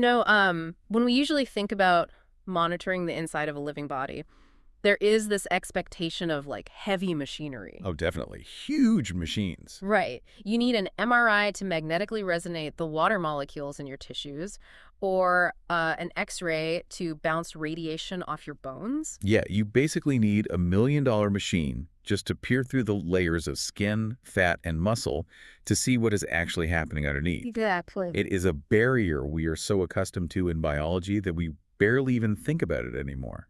When we usually think about monitoring the inside of a living body, there is this expectation of like heavy machinery. Oh, definitely. Huge machines. Right. You need an MRI to magnetically resonate the water molecules in your tissues, or an X-ray to bounce radiation off your bones. Yeah, you basically need $1 million machine just to peer through the layers of skin, fat, and muscle to see what is actually happening underneath. Exactly. It is a barrier we are so accustomed to in biology that we barely even think about it anymore.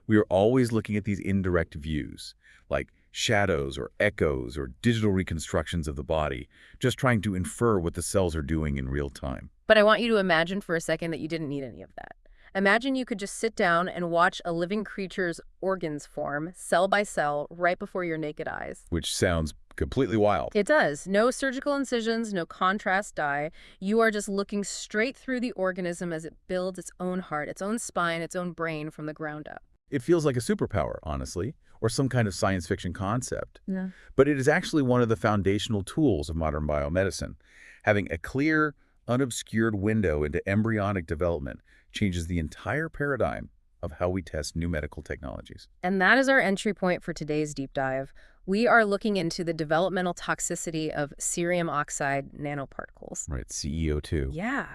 We are always looking at these indirect views, like shadows or echoes or digital reconstructions of the body, just trying to infer what the cells are doing in real time. But I want you to imagine for a second that you didn't need any of that. Imagine you could just sit down and watch a living creature's organs form, cell by cell, right before your naked eyes. Which sounds completely wild. It does. No surgical incisions, no contrast dye. You are just looking straight through the organism as it builds its own heart, its own spine, its own brain from the ground up. It feels like a superpower, honestly, or some kind of science fiction concept. Yeah. But it is actually one of the foundational tools of modern biomedicine. Having a clear, unobscured window into embryonic development changes the entire paradigm of how we test new medical technologies. And that is our entry point for today's deep dive. We are looking into the developmental toxicity of cerium oxide nanoparticles. Right, CeO₂. Yeah.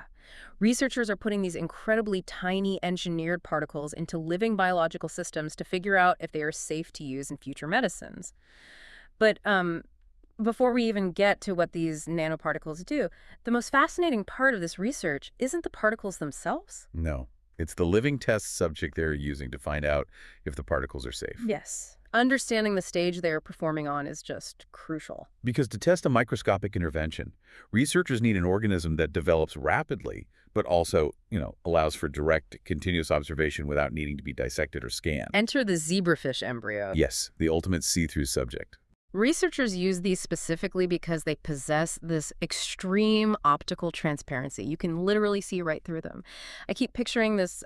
Researchers are putting these incredibly tiny engineered particles into living biological systems to figure out if they are safe to use in future medicines. But before we even get to what these nanoparticles do, the most fascinating part of this research isn't the particles themselves. No, it's the living test subject they're using to find out if the particles are safe. Yes. Understanding the stage they're performing on is just crucial. Because to test a microscopic intervention, researchers need an organism that develops rapidly, but also, allows for direct, continuous observation without needing to be dissected or scanned. Enter the zebrafish embryo. Yes, the ultimate see-through subject. Researchers use these specifically because they possess this extreme optical transparency. You can literally see right through them. I keep picturing this,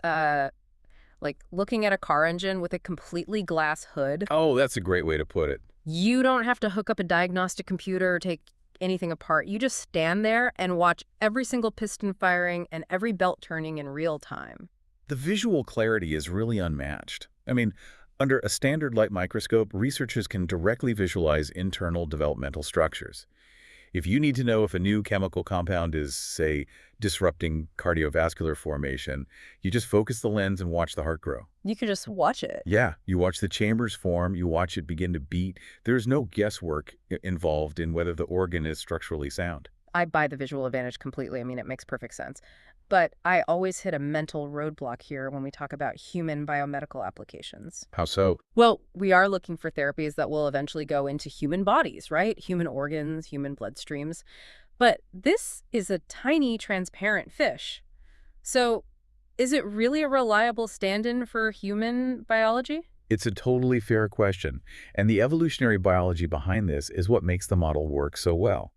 like looking at a car engine with a completely glass hood. Oh, that's a great way to put it. You don't have to hook up a diagnostic computer or take anything apart. You just stand there and watch every single piston firing and every belt turning in real time. The visual clarity is really unmatched. Under a standard light microscope, researchers can directly visualize internal developmental structures. If you need to know if a new chemical compound is, say, disrupting cardiovascular formation, you just focus the lens and watch the heart grow. You can just watch it. Yeah, you watch the chambers form, you watch it begin to beat. There's no guesswork involved in whether the organ is structurally sound. I buy the visual advantage completely. It makes perfect sense. But I always hit a mental roadblock here when we talk about human biomedical applications. How so? Well, we are looking for therapies that will eventually go into human bodies, right? Human organs, human bloodstreams. But this is a tiny, transparent fish. So is it really a reliable stand-in for human biology? It's a totally fair question, and the evolutionary biology behind this is what makes the model work so well.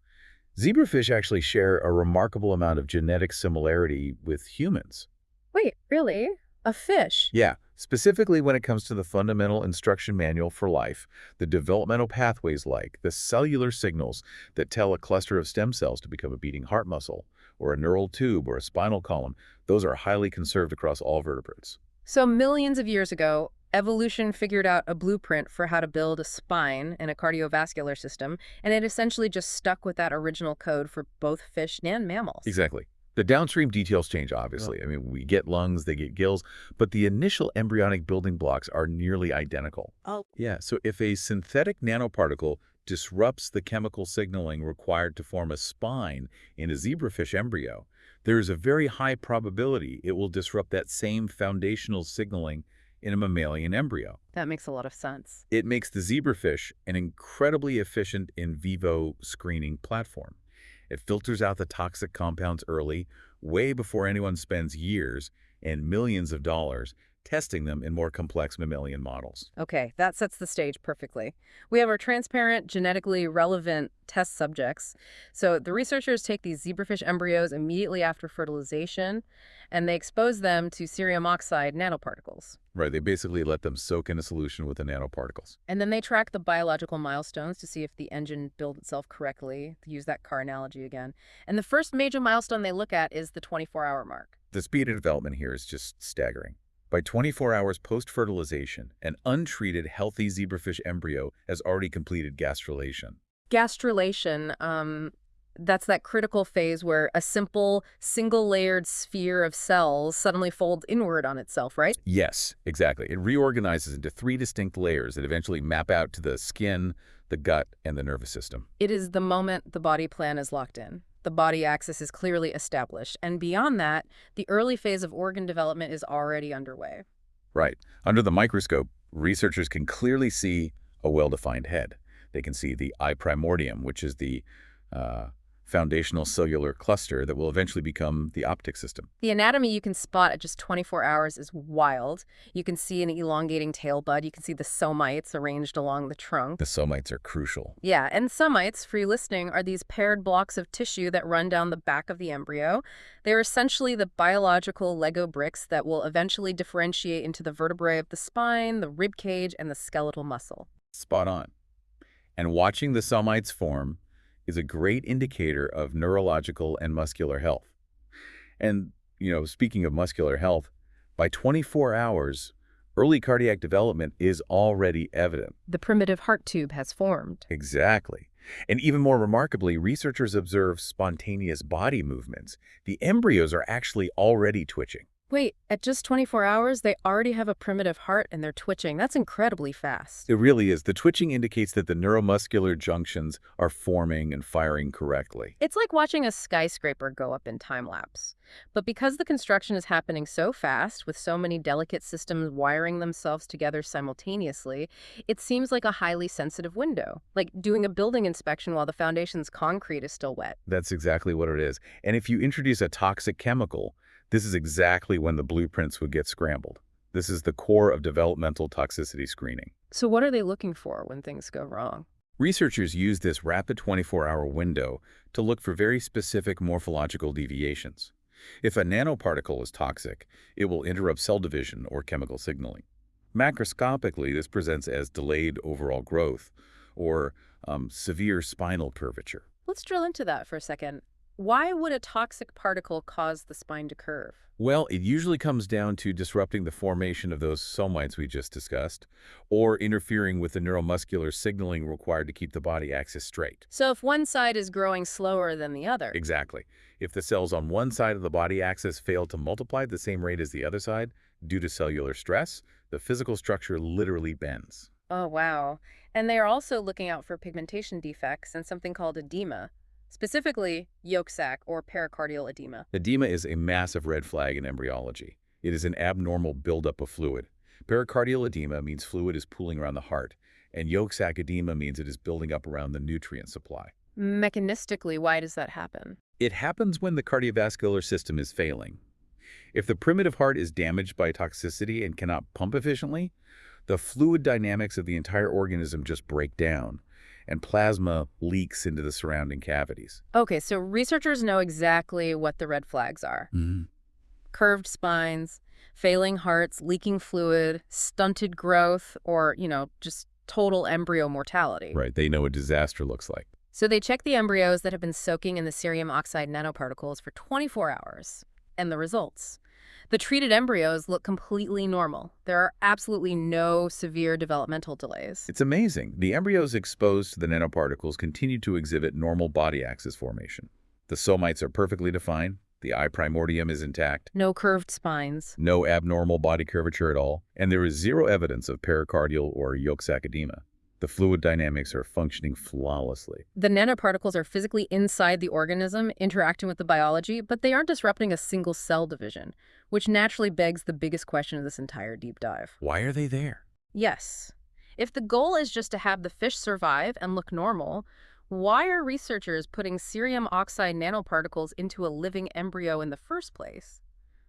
Zebrafish actually share a remarkable amount of genetic similarity with humans. Wait, really? A fish? Yeah, specifically when it comes to the fundamental instruction manual for life, the developmental pathways like the cellular signals that tell a cluster of stem cells to become a beating heart muscle, or a neural tube or a spinal column, those are highly conserved across all vertebrates. So millions of years ago, evolution figured out a blueprint for how to build a spine and a cardiovascular system, and it essentially just stuck with that original code for both fish and mammals. Exactly. The downstream details change, obviously. We get lungs, they get gills, but the initial embryonic building blocks are nearly identical. Oh. Yeah, so if a synthetic nanoparticle disrupts the chemical signaling required to form a spine in a zebrafish embryo, there is a very high probability it will disrupt that same foundational signaling in a mammalian embryo. That makes a lot of sense. It makes the zebrafish an incredibly efficient in vivo screening platform. It filters out the toxic compounds early, way before anyone spends years and millions of dollars testing them in more complex mammalian models. Okay, that sets the stage perfectly. We have our transparent, genetically relevant test subjects. So the researchers take these zebrafish embryos immediately after fertilization, and they expose them to cerium oxide nanoparticles. Right, they basically let them soak in a solution with the nanoparticles. And then they track the biological milestones to see if the engine built itself correctly, to use that car analogy again. And the first major milestone they look at is the 24-hour mark. The speed of development here is just staggering. By 24 hours post-fertilization, an untreated, healthy zebrafish embryo has already completed gastrulation. Gastrulation, that's that critical phase where a simple, single-layered sphere of cells suddenly folds inward on itself, right? Yes, exactly. It reorganizes into 3 distinct layers that eventually map out to the skin, the gut, and the nervous system. It is the moment the body plan is locked in. The body axis is clearly established, and beyond that, the early phase of organ development is already underway. Right. Under the microscope, researchers can clearly see a well-defined head. They can see the eye primordium, which is the foundational cellular cluster that will eventually become the optic system. The anatomy you can spot at just 24 hours is wild. You can see an elongating tail bud. You can see the somites arranged along the trunk. The somites are crucial. Yeah, and somites, for you listening, are these paired blocks of tissue that run down the back of the embryo. They're essentially the biological Lego bricks that will eventually differentiate into the vertebrae of the spine, the rib cage, and the skeletal muscle. Spot on. And watching the somites form is a great indicator of neurological and muscular health. And, speaking of muscular health, by 24 hours, early cardiac development is already evident. The primitive heart tube has formed. Exactly. And even more remarkably, researchers observe spontaneous body movements. The embryos are actually already twitching. Wait, at just 24 hours, they already have a primitive heart and they're twitching. That's incredibly fast. It really is. The twitching indicates that the neuromuscular junctions are forming and firing correctly. It's like watching a skyscraper go up in time-lapse. But because the construction is happening so fast, with so many delicate systems wiring themselves together simultaneously, it seems like a highly sensitive window, like doing a building inspection while the foundation's concrete is still wet. That's exactly what it is. And if you introduce a toxic chemical, this is exactly when the blueprints would get scrambled. This is the core of developmental toxicity screening. So what are they looking for when things go wrong? Researchers use this rapid 24-hour window to look for very specific morphological deviations. If a nanoparticle is toxic, it will interrupt cell division or chemical signaling. Macroscopically, this presents as delayed overall growth or severe spinal curvature. Let's drill into that for a second. Why would a toxic particle cause the spine to curve? Well, it usually comes down to disrupting the formation of those somites we just discussed, or interfering with the neuromuscular signaling required to keep the body axis straight. So if one side is growing slower than the other. Exactly. If the cells on one side of the body axis fail to multiply at the same rate as the other side, due to cellular stress, the physical structure literally bends. Oh, wow. And they are also looking out for pigmentation defects and something called edema. Specifically, yolk sac or pericardial edema. Edema is a massive red flag in embryology. It is an abnormal buildup of fluid. Pericardial edema means fluid is pooling around the heart, and yolk sac edema means it is building up around the nutrient supply. Mechanistically, why does that happen? It happens when the cardiovascular system is failing. If the primitive heart is damaged by toxicity and cannot pump efficiently, the fluid dynamics of the entire organism just break down, and plasma leaks into the surrounding cavities. Okay, so researchers know exactly what the red flags are. Curved spines, failing hearts, leaking fluid, stunted growth, or, just total embryo mortality. Right, they know what disaster looks like. So they check the embryos that have been soaking in the cerium oxide nanoparticles for 24 hours. And the results. The treated embryos look completely normal. There are absolutely no severe developmental delays. It's amazing. The embryos exposed to the nanoparticles continue to exhibit normal body axis formation. The somites are perfectly defined. The eye primordium is intact. No curved spines. No abnormal body curvature at all. And there is zero evidence of pericardial or yolk sac edema. The fluid dynamics are functioning flawlessly. The nanoparticles are physically inside the organism, interacting with the biology, but they aren't disrupting a single cell division, which naturally begs the biggest question of this entire deep dive. Why are they there? Yes. If the goal is just to have the fish survive and look normal, why are researchers putting cerium oxide nanoparticles into a living embryo in the first place?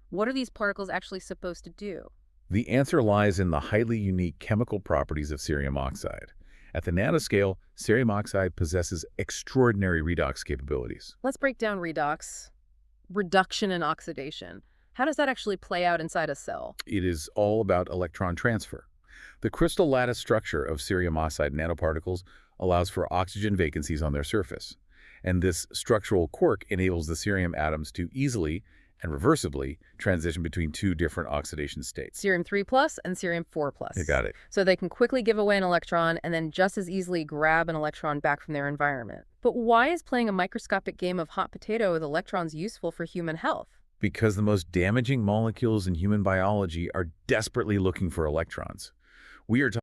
What are these particles actually supposed to do? The answer lies in the highly unique chemical properties of cerium oxide. At the nanoscale, cerium oxide possesses extraordinary redox capabilities. Let's break down redox. Reduction and oxidation. How does that actually play out inside a cell? It is all about electron transfer. The crystal lattice structure of cerium oxide nanoparticles allows for oxygen vacancies on their surface. And this structural quirk enables the cerium atoms to easily and reversibly transition between two different oxidation states. Cerium-3 plus and cerium-4 You plus. got it. So they can quickly give away an electron and then just as easily grab an electron back from their environment. But why is playing a microscopic game of hot potato with electrons useful for human health? Because the most damaging molecules in human biology are desperately looking for electrons. We are